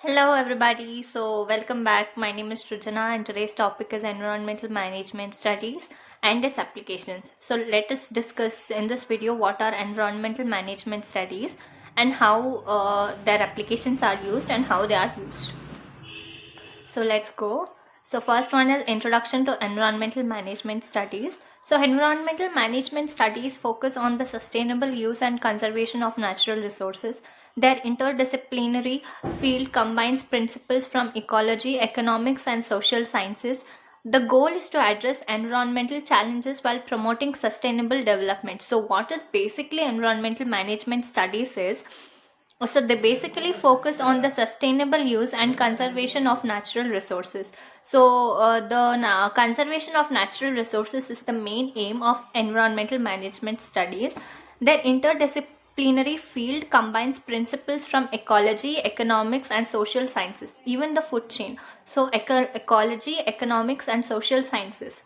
Hello, everybody. So, welcome back. My name is Trujana, and today's topic is environmental management studies and its applications. So, let us discuss in this video what are environmental management studies and how their applications are used and how they are used. So, let's go. So, first one is Introduction to Environmental Management Studies. So, environmental management studies focus on the sustainable use and conservation of natural resources. Their interdisciplinary field combines principles from ecology, economics, and social sciences. The goal is to address environmental challenges while promoting sustainable development. So, what is basically environmental management studies is, so they basically focus on the sustainable use and conservation of natural resources. So the conservation of natural resources is the main aim of environmental management studies. Their interdisciplinary field combines principles from ecology, economics, and social sciences, even the food chain. So ecology, economics, and social sciences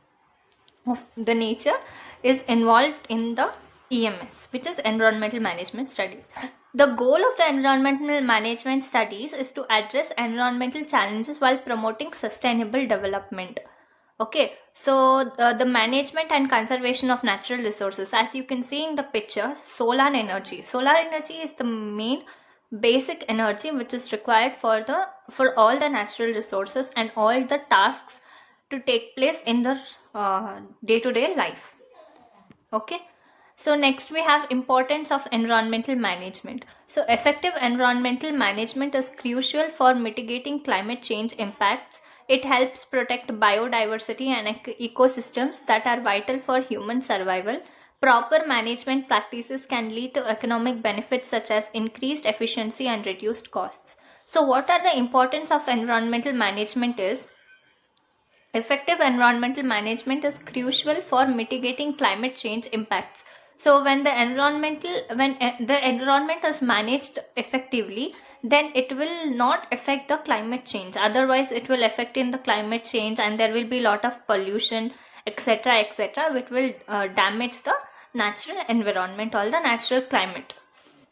of the nature is involved in the EMS, which is Environmental Management Studies. The goal of the Environmental Management Studies is to address environmental challenges while promoting sustainable development. Okay, so the management and conservation of natural resources, as you can see in the picture, solar energy. Solar energy is the main basic energy which is required for all the natural resources and all the tasks to take place in the day-to-day life. Okay, so next we have importance of environmental management. So effective environmental management is crucial for mitigating climate change impacts. It helps protect biodiversity and ecosystems that are vital for human survival. Proper management practices can lead to economic benefits such as increased efficiency and reduced costs. So what are the importance of environmental management is, effective environmental management is crucial for mitigating climate change impacts. So when the environment is managed effectively, then it will not affect the climate change. Otherwise, it will affect in the climate change, and there will be a lot of pollution, etc., etc., which will damage the natural environment or the natural climate.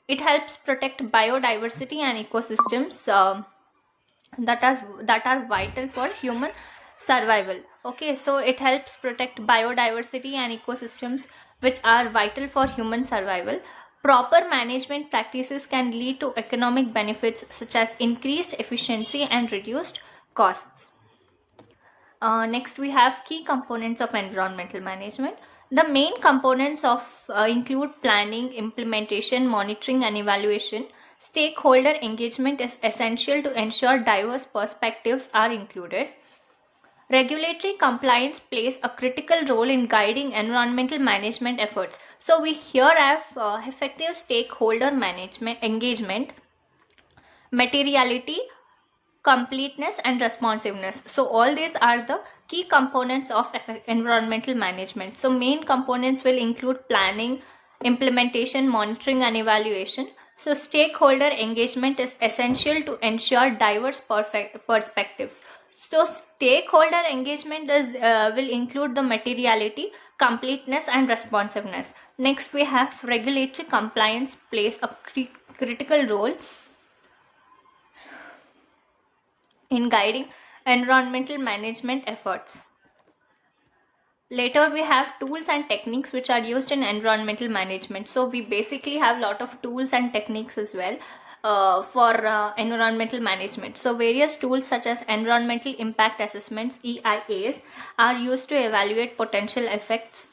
It helps protect biodiversity and ecosystems that are vital for human survival. Okay, so it helps protect biodiversity and ecosystems which are vital for human survival. Proper management practices can lead to economic benefits such as increased efficiency and reduced costs. Next, we have key components of environmental management. The main components of include planning, implementation, monitoring, and evaluation. Stakeholder engagement is essential to ensure diverse perspectives are included. Regulatory compliance plays a critical role in guiding environmental management efforts. So we here have effective stakeholder management engagement, materiality, completeness, and responsiveness. So all these are the key components of environmental management. So main components will include planning, implementation, monitoring, and evaluation. So stakeholder engagement is essential to ensure diverse perspectives. So stakeholder engagement will include the materiality, completeness, and responsiveness. Next, we have regulatory compliance plays a critical role in guiding environmental management efforts. Later, we have tools and techniques which are used in environmental management. So we basically have a lot of tools and techniques as well for environmental management. So various tools such as environmental impact assessments, EIAs, are used to evaluate potential effects.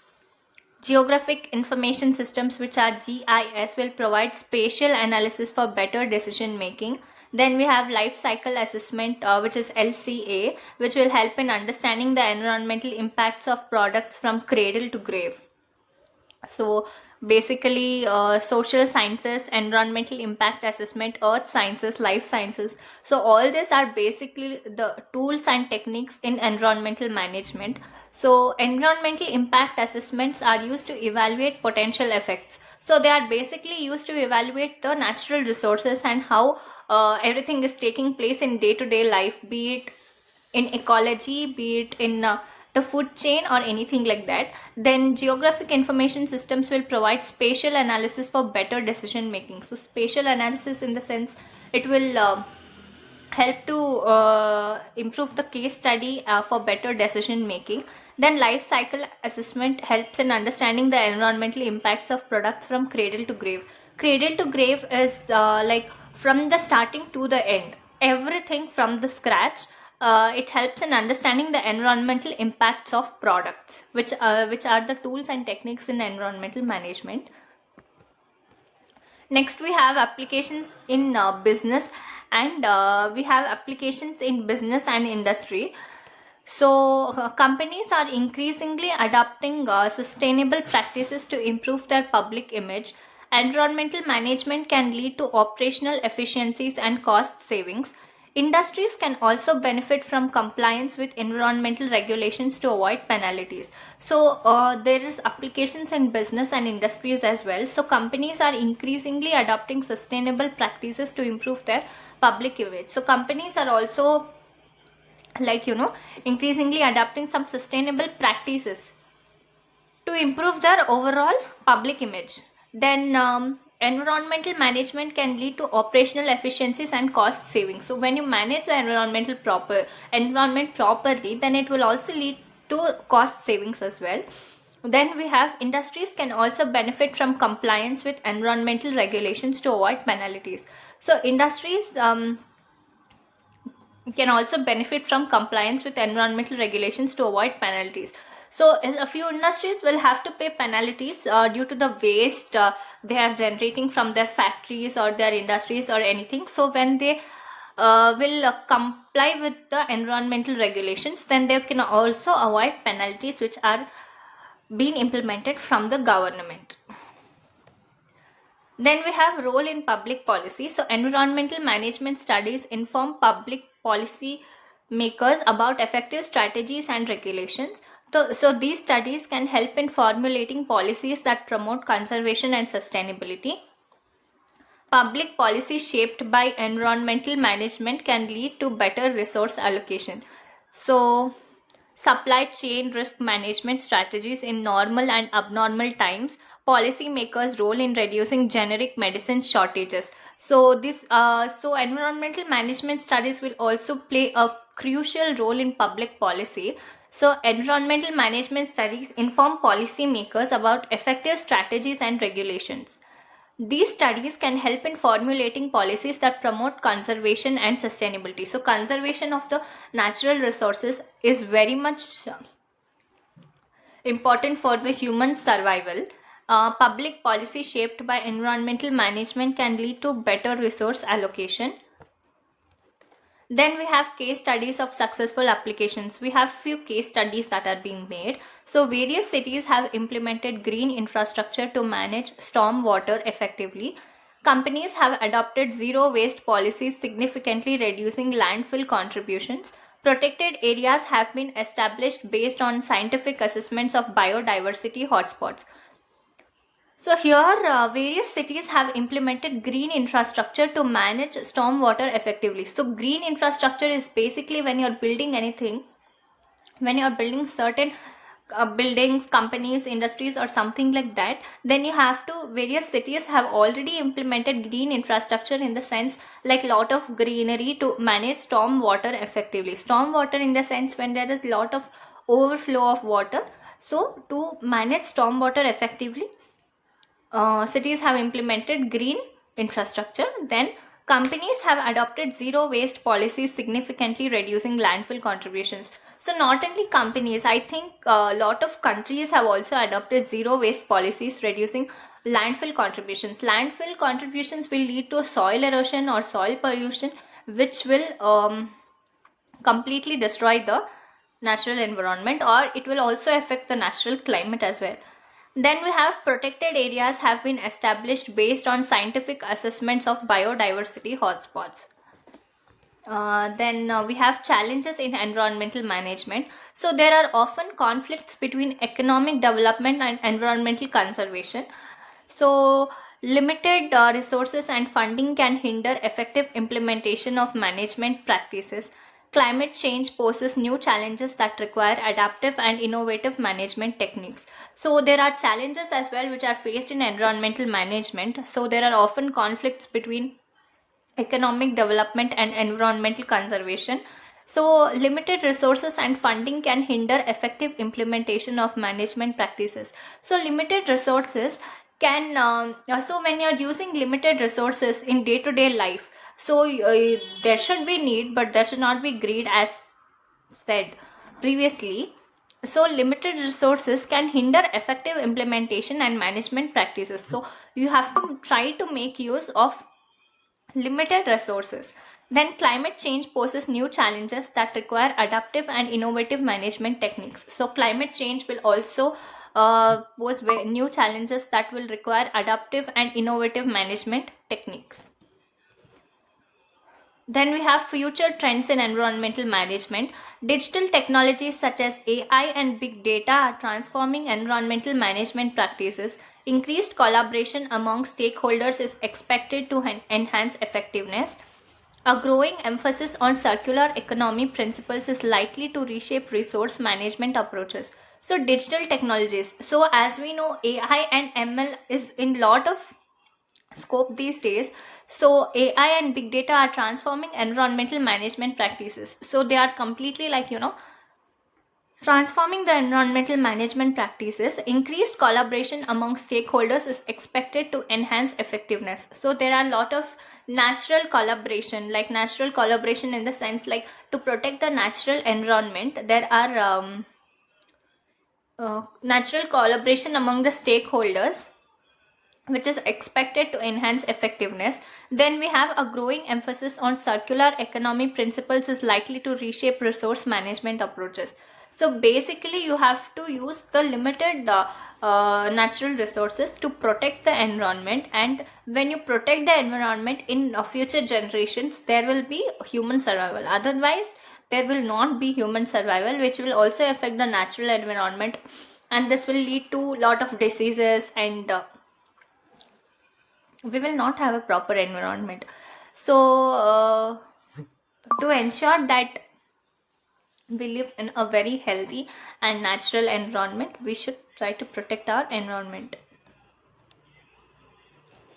Geographic information systems, which are GIS, will provide spatial analysis for better decision making. Then we have life cycle assessment, which is LCA, which will help in understanding the environmental impacts of products from cradle to grave. So basically social sciences, environmental impact assessment, earth sciences, life sciences. So all these are basically the tools and techniques in environmental management. So environmental impact assessments are used to evaluate potential effects. So they are basically used to evaluate the natural resources and how everything is taking place in day-to-day life, be it in ecology, be it in the food chain or anything like that. Then geographic information systems will provide spatial analysis for better decision making. So spatial analysis in the sense, it will help to improve the case study for better decision making. Then life cycle assessment helps in understanding the environmental impacts of products from cradle to grave. Cradle to grave is like from the starting to the end, everything from the scratch. It helps in understanding the environmental impacts of products, which are the tools and techniques in environmental management. Next, we have applications in business, and we have applications in business and industry. So, companies are increasingly adopting sustainable practices to improve their public image. Environmental management can lead to operational efficiencies and cost savings. Industries can also benefit from compliance with environmental regulations to avoid penalties. So there is applications in business and industries as well. So companies are increasingly adopting sustainable practices to improve their public image. So companies are also increasingly adopting some sustainable practices to improve their overall public image. Then environmental management can lead to operational efficiencies and cost savings. So when you manage the environment properly, then it will also lead to cost savings as well. Then we have industries can also benefit from compliance with environmental regulations to avoid penalties. So industries can also benefit from compliance with environmental regulations to avoid penalties. So a few industries will have to pay penalties due to the waste they are generating from their factories or their industries or anything. So when they will comply with the environmental regulations, then they can also avoid penalties which are being implemented from the government. Then we have role in public policy. So environmental management studies inform public policy makers about effective strategies and regulations. So these studies can help in formulating policies that promote conservation and sustainability. Public policy shaped by environmental management can lead to better resource allocation. So supply chain risk management strategies in normal and abnormal times, policymakers' role in reducing generic medicine shortages. So environmental management studies will also play a crucial role in public policy. So environmental management studies inform policymakers about effective strategies and regulations. These studies can help in formulating policies that promote conservation and sustainability. So conservation of the natural resources is very much important for the human survival. Public policy shaped by environmental management can lead to better resource allocation. Then we have case studies of successful applications. We have few case studies that are being made. So various cities have implemented green infrastructure to manage storm water effectively. Companies have adopted zero waste policies, significantly reducing landfill contributions. Protected areas have been established based on scientific assessments of biodiversity hotspots. So here, various cities have implemented green infrastructure to manage stormwater effectively. So green infrastructure is basically when you're building anything, when you're building certain buildings, companies, industries or something like that, then you have to, various cities have already implemented green infrastructure in the sense like lot of greenery to manage stormwater effectively. Stormwater in the sense when there is lot of overflow of water. So to manage stormwater effectively, cities have implemented green infrastructure. Then companies have adopted zero waste policies, significantly reducing landfill contributions. So not only companies, I think a lot of countries have also adopted zero waste policies, reducing landfill contributions. Landfill contributions will lead to soil erosion or soil pollution, which will completely destroy the natural environment, or it will also affect the natural climate as well. Then we have protected areas have been established based on scientific assessments of biodiversity hotspots. Then we have challenges in environmental management. So there are often conflicts between economic development and environmental conservation. So limited resources and funding can hinder effective implementation of management practices. Climate change poses new challenges that require adaptive and innovative management techniques. So there are challenges as well which are faced in environmental management. So there are often conflicts between economic development and environmental conservation. So limited resources and funding can hinder effective implementation of management practices. So limited resources can so when you're using limited resources in day-to-day life, so there should be need, but there should not be greed, as said previously. So limited resources can hinder effective implementation and management practices. So you have to try to make use of limited resources. Then climate change poses new challenges that require adaptive and innovative management techniques. So climate change will also pose new challenges that will require adaptive and innovative management techniques. Then we have future trends in environmental management. Digital technologies such as AI and big data are transforming environmental management practices. Increased collaboration among stakeholders is expected to enhance effectiveness. A growing emphasis on circular economy principles is likely to reshape resource management approaches. So digital technologies. So as we know, AI and ML is in lot of scope these days. So AI and big data are transforming environmental management practices. So they are completely transforming the environmental management practices. Increased collaboration among stakeholders is expected to enhance effectiveness. So there are a lot of natural collaboration, like natural collaboration in the sense like to protect the natural environment. There are natural collaboration among the stakeholders, which is expected to enhance effectiveness. Then we have a growing emphasis on circular economy principles is likely to reshape resource management approaches. So basically you have to use the limited natural resources to protect the environment, and when you protect the environment in future generations, there will be human survival. Otherwise there will not be human survival, which will also affect the natural environment, and this will lead to a lot of diseases, and we will not have a proper environment. So to ensure that we live in a very healthy and natural environment, we should try to protect our environment.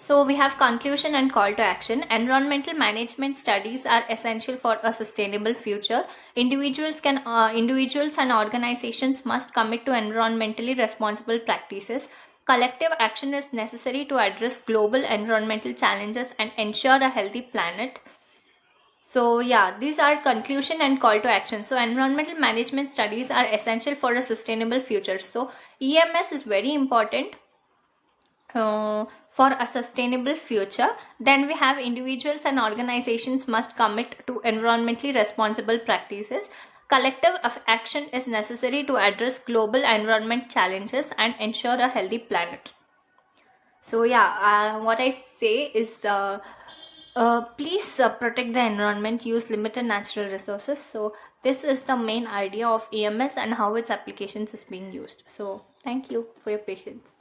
So we have conclusion and call to action. Environmental management studies are essential for a sustainable future. Individuals and organizations must commit to environmentally responsible practices. Collective action is necessary to address global environmental challenges and ensure a healthy planet. So yeah, these are conclusion and call to action. So environmental management studies are essential for a sustainable future. So EMS is very important for a sustainable future. Then we have individuals and organizations must commit to environmentally responsible practices. Collective action is necessary to address global environment challenges and ensure a healthy planet. So yeah, what I say is please protect the environment, use limited natural resources. So this is the main idea of EMS and how its applications is being used. So thank you for your patience.